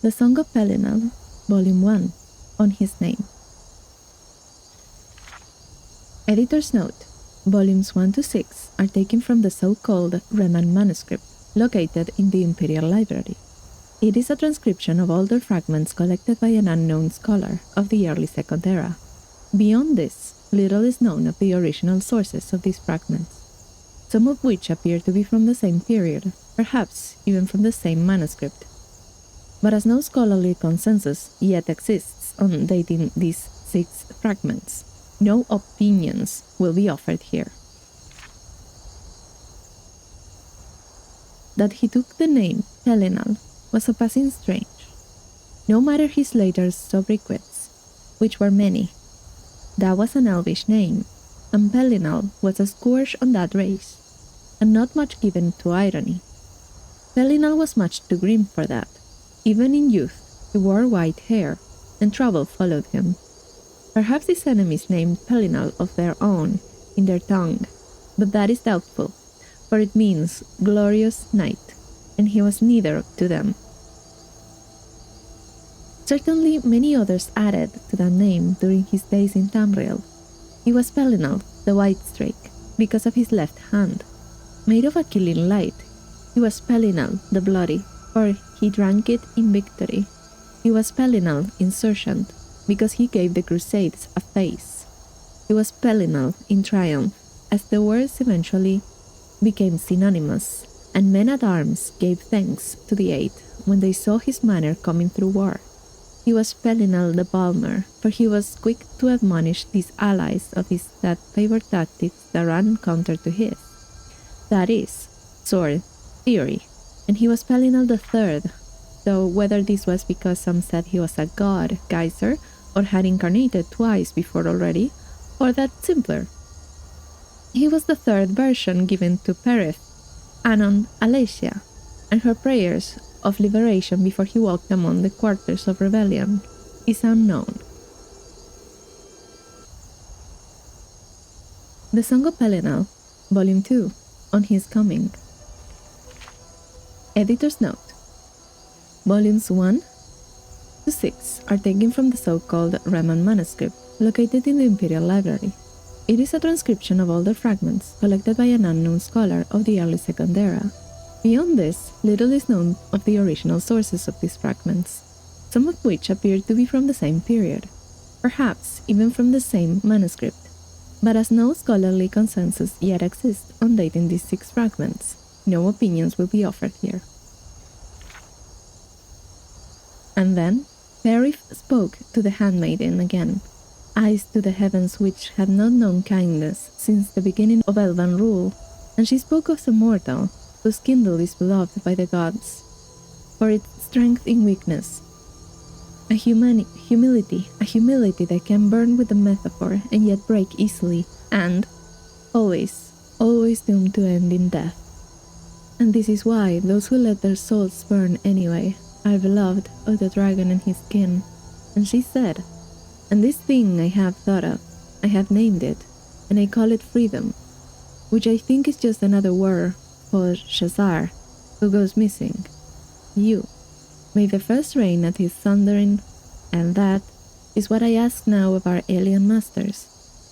The Song of Pelinal, Volume 1, on his name. Editor's note: Volumes 1 to 6 are taken from the so-called Reman manuscript, located in the Imperial Library. It is a transcription of older fragments collected by an unknown scholar of the early Second Era. Beyond this, little is known of the original sources of these fragments, some of which appear to be from the same period, perhaps even from the same manuscript. But as no scholarly consensus yet exists on dating these 6 fragments, no opinions will be offered here. That he took the name Pelinal was surpassing strange, no matter his later sobriquets, which were many. That was an elvish name, and Pelinal was a scourge on that race, and not much given to irony. Pelinal was much too grim for that. Even in youth, he wore white hair, and trouble followed him. Perhaps his enemies named Pelinal of their own in their tongue, but that is doubtful, for it means glorious knight, and he was neither to them. Certainly many others added to that name during his days in Tamriel. He was Pelinal, the White Strake, because of his left hand. Made of a killing light, he was Pelinal the Bloody, for he drank it in victory. He was Pelinal Insurgent, because he gave the Crusades a face. He was Pelinal in triumph, as the words eventually became synonymous, and men-at-arms gave thanks to the aid when they saw his manner coming through war. He was Pelinal the Balmer, for he was quick to admonish these allies of his that favored tactics that ran counter to his. That is, sword, theory. And he was Pelinal the Third, though whether this was because some said he was a god, geyser, or had incarnated twice before already, or that simpler. He was the third version given to Perith, Anon Alesia, and her prayers of liberation before he walked among the quarters of rebellion is unknown. The Song of Pelinal, Volume 2, on his coming. Editor's note: Volumes 1 to 6 are taken from the so-called Reman manuscript, located in the Imperial Library. It is a transcription of older fragments collected by an unknown scholar of the early Second Era. Beyond this, little is known of the original sources of these fragments, some of which appear to be from the same period, perhaps even from the same manuscript. But as no scholarly consensus yet exists on dating these 6 fragments, no opinions will be offered here. And then Perith spoke to the handmaiden again, eyes to the heavens which had not known kindness since the beginning of elven rule, and she spoke of the mortal whose kindle is beloved by the gods, for its strength in weakness, a humility that can burn with the metaphor and yet break easily, and always doomed to end in death. And this is why those who let their souls burn anyway are beloved of the dragon and his kin. And she said, "And this thing I have thought of, I have named it, and I call it freedom, which I think is just another word for Shazar, who goes missing. You, may the first reign at his thundering, and that is what I ask now of our alien masters,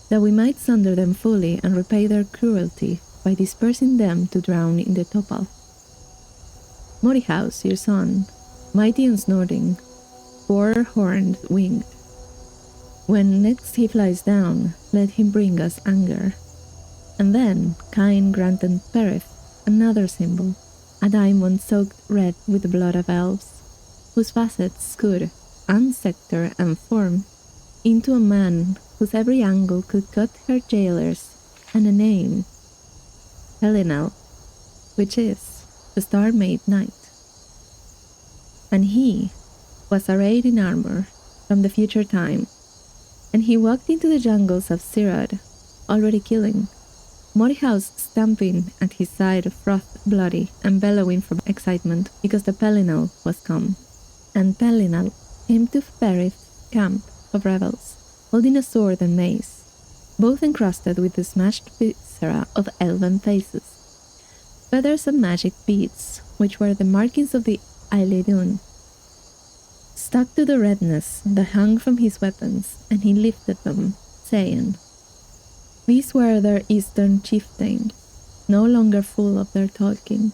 that we might sunder them fully and repay their cruelty by dispersing them to drown in the Topal. Morihaus, your son, mighty and snorting, 4-horned winged. When next he flies down, let him bring us anger. And then Cain granted Perith another symbol, a diamond soaked red with the blood of elves, whose facets could, and sector and form, into a man whose every angle could cut her jailers, and a name, Pelinal, which is the star-made knight. And he was arrayed in armor from the future time, and he walked into the jungles of Sirad, already killing, Morihaus stamping at his side, froth bloody and bellowing from excitement because the Pelinal was come. And Pelinal came to Perith's camp of rebels, holding a sword and mace, both encrusted with the smashed viscera of elven faces, feathers and magic beads, which were the markings of the Ailedun, stuck to the redness that hung from his weapons, and he lifted them, saying, "These were their eastern chieftains, no longer full of their talking."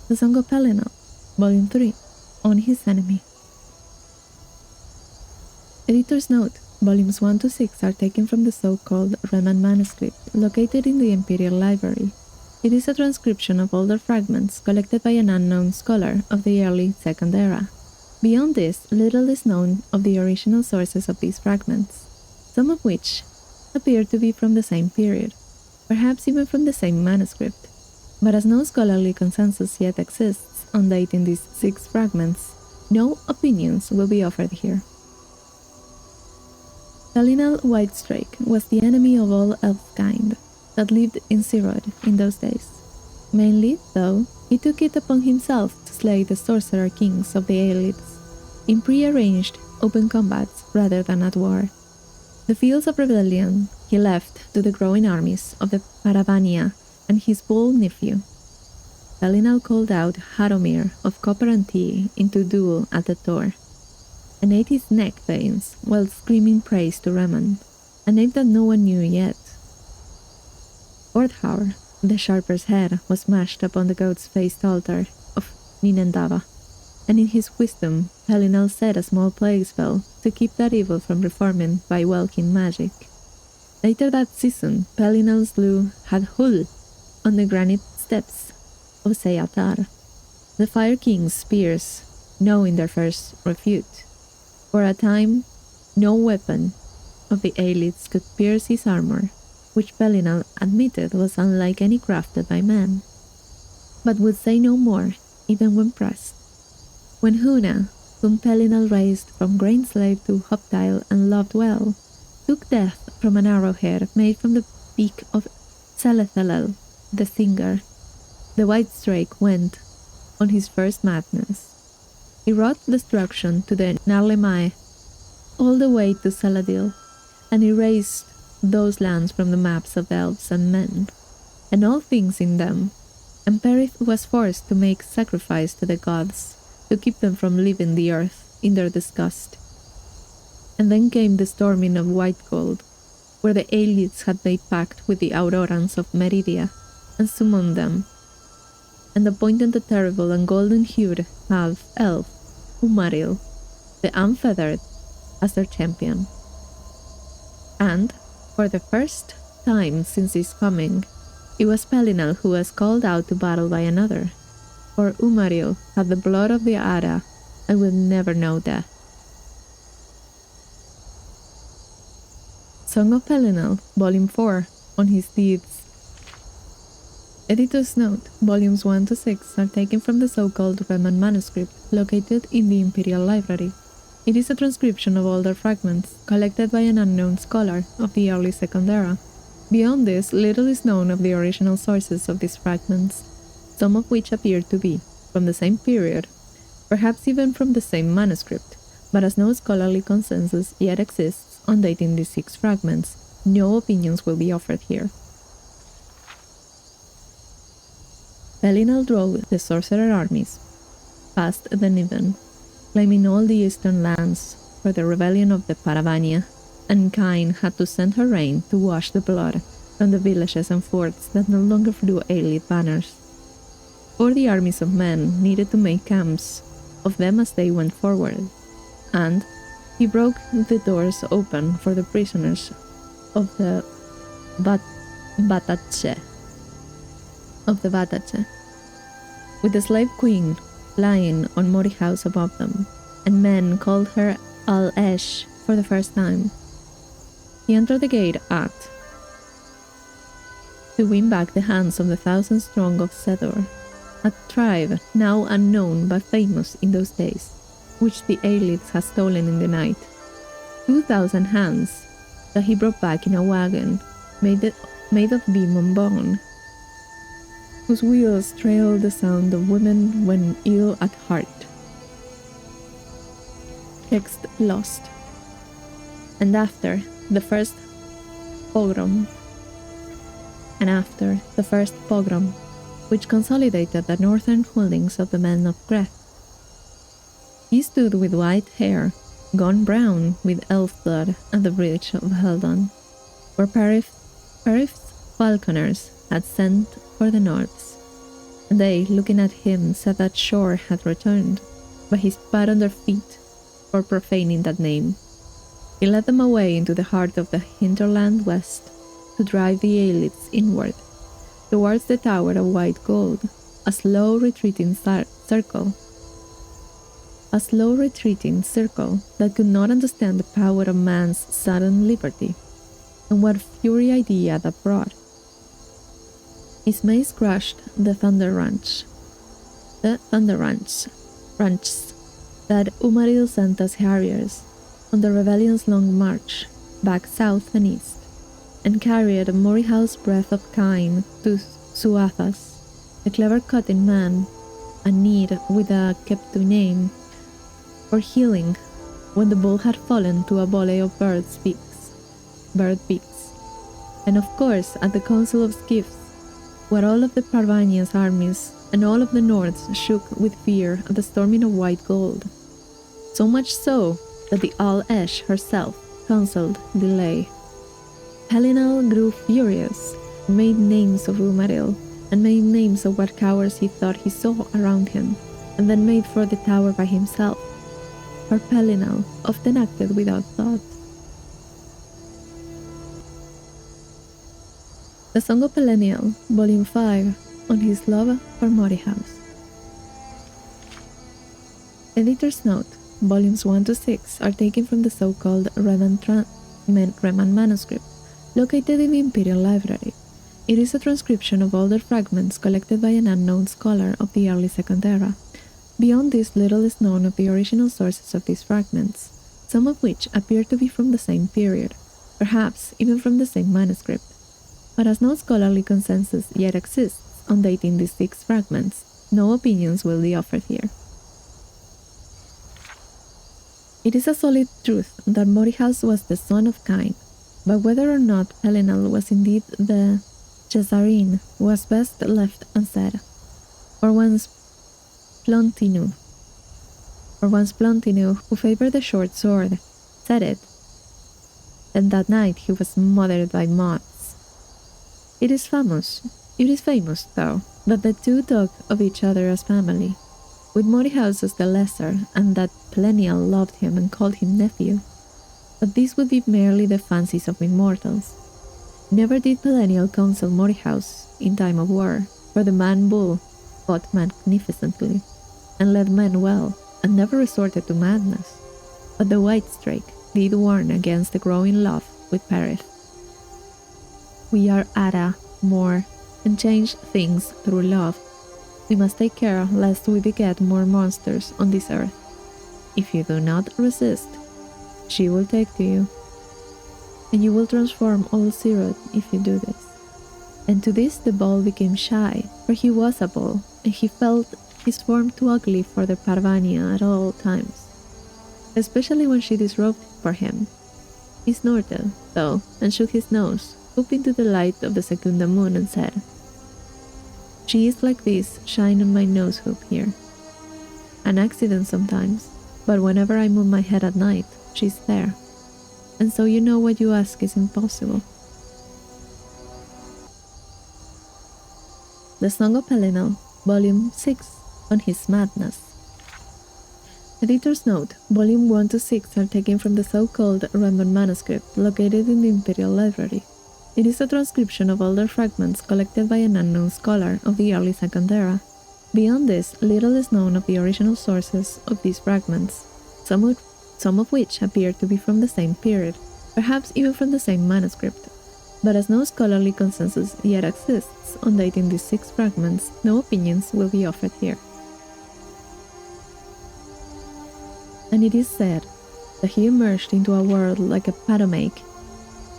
The Song of Pelinal, Volume 3, On His Enemy. Editor's note: Volumes 1 to 6 are taken from the so-called Reman manuscript, located in the Imperial Library. It is a transcription of older fragments collected by an unknown scholar of the early Second Era. Beyond this, little is known of the original sources of these fragments, some of which appear to be from the same period, perhaps even from the same manuscript. But as no scholarly consensus yet exists on dating these 6 fragments, no opinions will be offered here. Pelinal Whitestrake was the enemy of all elf-kind that lived in Sirod in those days. Mainly, though, he took it upon himself to slay the sorcerer kings of the Aelids in pre-arranged open combats rather than at war. The fields of rebellion he left to the growing armies of the Paravania and his bold nephew. Pelinal called out Haromir of Copper and Tea into duel at the Tor, and ate his neck veins while screaming praise to Reman, a name that no one knew yet. Ordhaur, the Sharper's head, was smashed upon the goat's-faced altar of Ninendava, and in his wisdom Pelinal set a small plague spell to keep that evil from reforming by welking magic. Later that season, Pelinal slew Hadhul on the granite steps of Seyatar, the Fire King's spears, knowing their first refute. For a time, no weapon of the Aelids could pierce his armor, which Pelinal admitted was unlike any crafted by man, but would say no more, even when pressed. When Huna, whom Pelinal raised from grain slave to hoptile and loved well, took death from an arrowhead made from the beak of Selethalel, the singer, the Whitestrake went on his first madness. He wrought destruction to the Narlemae, all the way to Saladil, and erased those lands from the maps of elves and men, and all things in them, and Perith was forced to make sacrifice to the gods to keep them from leaving the earth in their disgust. And then came the storming of White Gold, where the Aelids had made pact with the Aurorans of Meridia, and summoned them, and appointed the terrible and golden-hued half-elf, Umaril, the unfeathered, as their champion. And, for the first time since his coming, it was Pelinal who was called out to battle by another, for Umaril had the blood of the Ara and would never know death. Song of Pelinal, Volume 4, On His Deeds. Editor's note: Volumes 1 to 6 are taken from the so-called Reman manuscript, located in the Imperial Library. It is a transcription of older fragments, collected by an unknown scholar of the early Second Era. Beyond this, little is known of the original sources of these fragments, some of which appear to be from the same period, perhaps even from the same manuscript, but as no scholarly consensus yet exists on dating these 6 fragments, no opinions will be offered here. Pelinal drove the sorcerer armies past the Niven, claiming all the eastern lands for the rebellion of the Paravania, and Cain had to send her rain to wash the blood from the villages and forts that no longer flew Aelid banners. For the armies of men needed to make camps of them as they went forward, and he broke the doors open for the prisoners of the Vatace, with the slave queen lying on Mori House above them, and men called her Al-Esh for the first time. He entered the gate to win back the hands of the 1,000 strong of Sedor, a tribe now unknown but famous in those days, which the Aelids had stolen in the night. 2,000 hands that he brought back in a wagon made of demon bone, whose wheels trailed the sound of women when ill at heart. Text lost. And after the first pogrom, which consolidated the northern holdings of the men of Greth. He stood with white hair, gone brown with elf blood at the bridge of Heldon, where Perif's falconers had sent for the Nords. They, looking at him, said that Shore had returned, but he spat on their feet for profaning that name. He led them away into the heart of the hinterland west to drive the Aelids inward, towards the Tower of White Gold, a slow retreating circle that could not understand the power of man's sudden liberty, and what fury idea that brought. His mace crushed the thunder ranches that Umaril sent as harriers on the rebellion's long march back south and east, and carried Morihau's breath of kine to Suathas, the clever cutting man, a need with a Keptu name for healing when the bull had fallen to a volley of bird beaks. And of course at the Council of Skiffs, where all of the Parvania's armies and all of the Nords shook with fear at the storming of White Gold. So much so that the Al-Esh herself counselled delay. Pelinal grew furious, made names of Umaril, and made names of what cowards he thought he saw around him, and then made for the tower by himself. For Pelinal often acted without thought. The Song of Pelinal, Volume 5, on his love for Morihaus. Editor's note: Volumes 1 to 6 are taken from the so-called Reman manuscript, located in the Imperial Library. It is a transcription of older fragments collected by an unknown scholar of the early Second Era. Beyond this, little is known of the original sources of these fragments, some of which appear to be from the same period, perhaps even from the same manuscript. But as no scholarly consensus yet exists on dating these 6 fragments, no opinions will be offered here. It is a solid truth that Morihaus was the son of Cain, but whether or not Pelinal was indeed the Cesarin was best left unsaid. For once Plontinu, who favored the short sword, said it, and that night he was smothered by moths. It is famous, though, that the two talked of each other as family, with Morihaus as the lesser, and that Pelinal loved him and called him nephew. But these would be merely the fancies of immortals. Never did Pelinal counsel Morihaus in time of war, for the man-bull fought magnificently, and led men well, and never resorted to madness. But the White Strake did warn against the growing love with Perith. We are Ada, more, and change things through love. We must take care lest we beget more monsters on this earth. If you do not resist, she will take to you, and you will transform all Sirot if you do this. And to this the bull became shy, for he was a bull, and he felt his form too ugly for the Parvania at all times, especially when she disrobed for him. He snorted, though, and shook his nose, up into the light of the Secunda moon, and said, "She is like this shine on my nose hoop here. An accident sometimes, but whenever I move my head at night, she's there. And so you know what you ask is impossible." The Song of Pelinal, Volume 6, on his madness. Editor's note: Volume 1 to 6 are taken from the so-called Reman manuscript located in the Imperial Library. It is a transcription of older fragments collected by an unknown scholar of the early Second Era. Beyond this, little is known of the original sources of these fragments, some of which appear to be from the same period, perhaps even from the same manuscript. But as no scholarly consensus yet exists on dating these 6 fragments, no opinions will be offered here. And it is said that he emerged into a world like a patomake,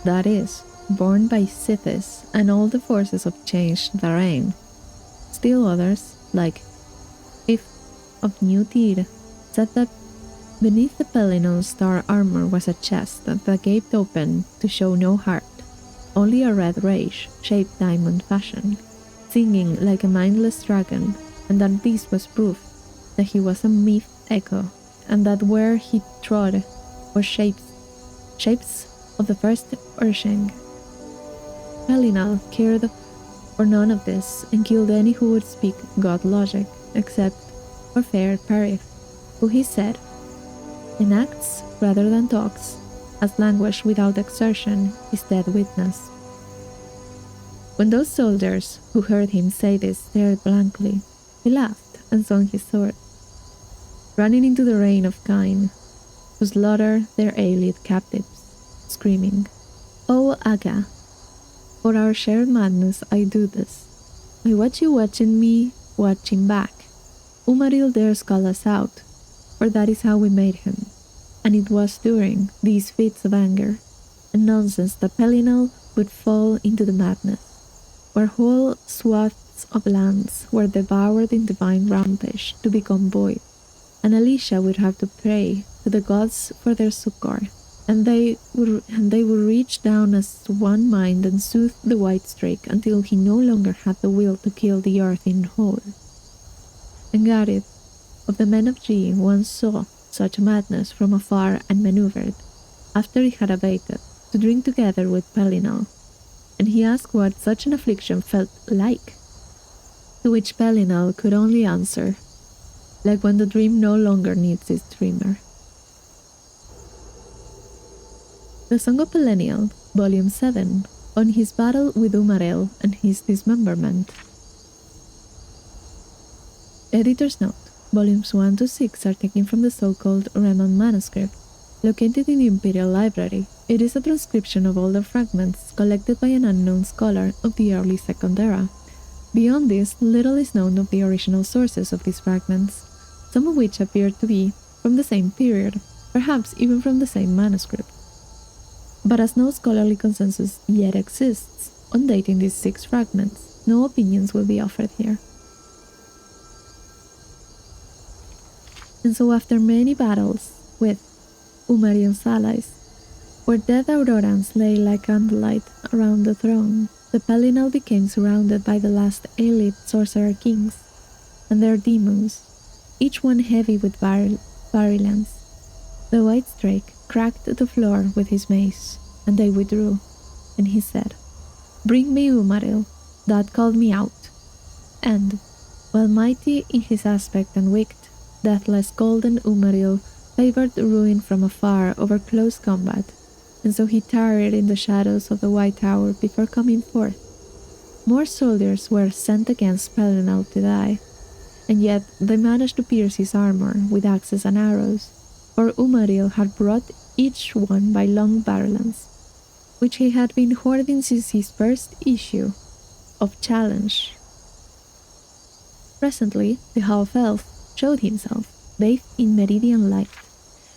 that is, born by Sithis and all the forces of change therein. Still others, like If of New Tyr, said that beneath the Pelinal star armor was a chest that gaped open to show no heart, only a red rage, shaped diamond fashion, singing like a mindless dragon, and that this was proof that he was a myth echo, and that where he trod were shapes of the first Ursheng. Pelinal cared for none of this, and killed any who would speak god logic, except for fair Perith, who he said enacts rather than talks, as language without exertion is dead witness. When those soldiers who heard him say this stared blankly, he laughed and swung his sword, running into the rain of kine, to slaughter their allied captives, screaming, "O Aga, for our shared madness I do this. I watch you watching me, watching back. Umaril dares call us out, for that is how we made him, and it was during these fits of anger and nonsense that Pelinal would fall into the madness, where whole swaths of lands were devoured in divine rampage to become void, and Alicia would have to pray to the gods for their succor, and they would reach down as one mind and soothe the white streak until he no longer had the will to kill the earth in whole. And Gareth, of the men of G, once saw such madness from afar and maneuvered, after it had abated, to drink together with Pelinal, and he asked what such an affliction felt like, to which Pelinal could only answer, like when the dream no longer needs its dreamer. The Song of Pelinal, Volume 7, on his battle with Umaril and his dismemberment. Editor's note: Volumes 1 to 6 are taken from the so-called Reman manuscript, located in the Imperial Library. It is a transcription of older fragments collected by an unknown scholar of the early Second Era. Beyond this, little is known of the original sources of these fragments, some of which appear to be from the same period, perhaps even from the same manuscript. But as no scholarly consensus yet exists on dating these 6 fragments, no opinions will be offered here. And so after many battles with Umaril's allies, where dead Aurorans lay like candlelight around the throne, the Pelinal became surrounded by the last elite sorcerer kings and their demons, each one heavy with virulence. The white strake cracked the floor with his mace, and they withdrew, and he said, "Bring me Umaril, that called me out." And, while mighty in his aspect and wicked, deathless golden Umaril favored ruin from afar over close combat, and so he tarried in the shadows of the White Tower before coming forth. More soldiers were sent against Pelinal to die, and yet they managed to pierce his armor with axes and arrows, for Umaril had brought each one by long barrelans, which he had been hoarding since his first issue of Challenge. Presently, the half-elf showed himself, bathed in meridian light,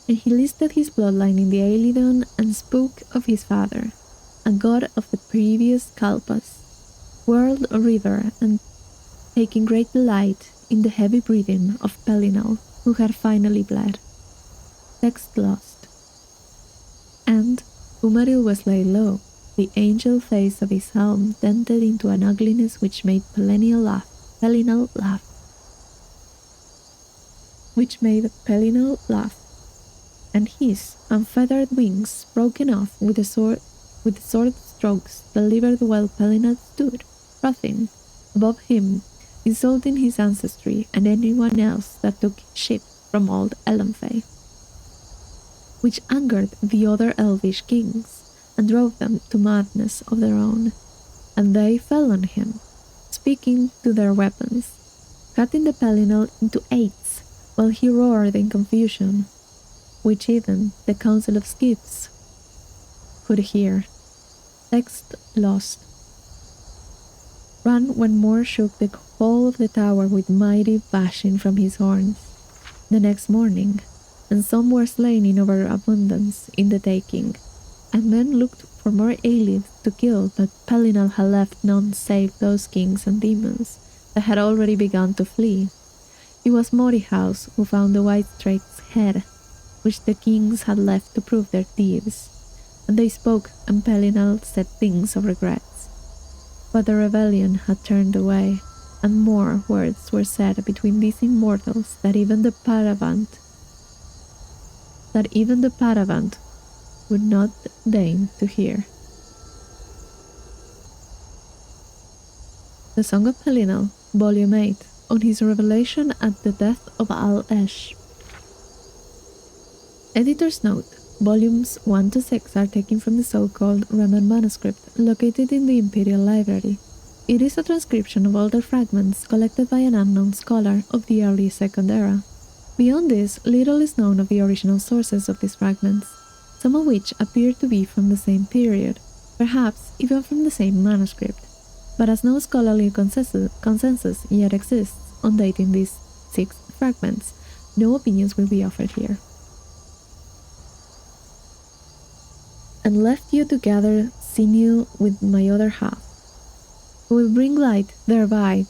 and he listed his bloodline in the Aelidon and spoke of his father, a god of the previous Kalpas, whirled a river and taking great delight in the heavy breathing of Pelinal, who had finally bled. Text lost. And Umaril was laid low, the angel face of his helm dented into an ugliness which made Pelinal laugh. And his unfeathered wings, broken off with the sword strokes delivered while Pelinal stood, frothing, above him, insulting his ancestry and anyone else that took ship from old Elenfey, which angered the other elvish kings and drove them to madness of their own, and they fell on him, speaking to their weapons, cutting the Pelinal into eights while he roared in confusion, which even the Council of Skiffs could hear. Text lost. Ran when more shook the whole of the tower with mighty bashing from his horns. The next morning, and some were slain in overabundance in the taking, and men looked for more Aelid to kill, but Pelinal had left none save those kings and demons that had already begun to flee. It was Morihaus who found the white strake's head, which the kings had left to prove their deeds, and they spoke, and Pelinal said things of regrets. But the rebellion had turned away, and more words were said between these immortals that even the Paravant would not deign to hear. The Song of Pelinal, Volume 8, on his revelation at the death of Al-Esh. Editor's note: Volumes 1 to 6 are taken from the so-called Roman manuscript located in the Imperial Library. It is a transcription of older fragments collected by an unknown scholar of the early Second Era. Beyond this, little is known of the original sources of these fragments, some of which appear to be from the same period, perhaps even from the same manuscript. But as no scholarly consensus yet exists on dating these 6 fragments, no opinions will be offered here. And left you to gather sinew with my other half, who will bring light thereby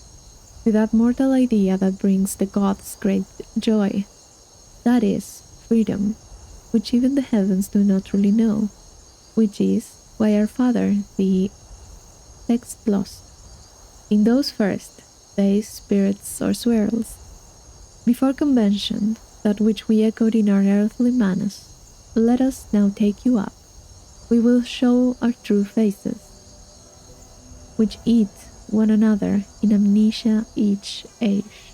to that mortal idea that brings the gods great joy, that is, freedom, which even the heavens do not truly know, which is why our Father, the text lost, in those first days, spirits or swirls, before convention, that which we echoed in our earthly manus, let us now take you up. We will show our true faces, which eat one another in amnesia each age.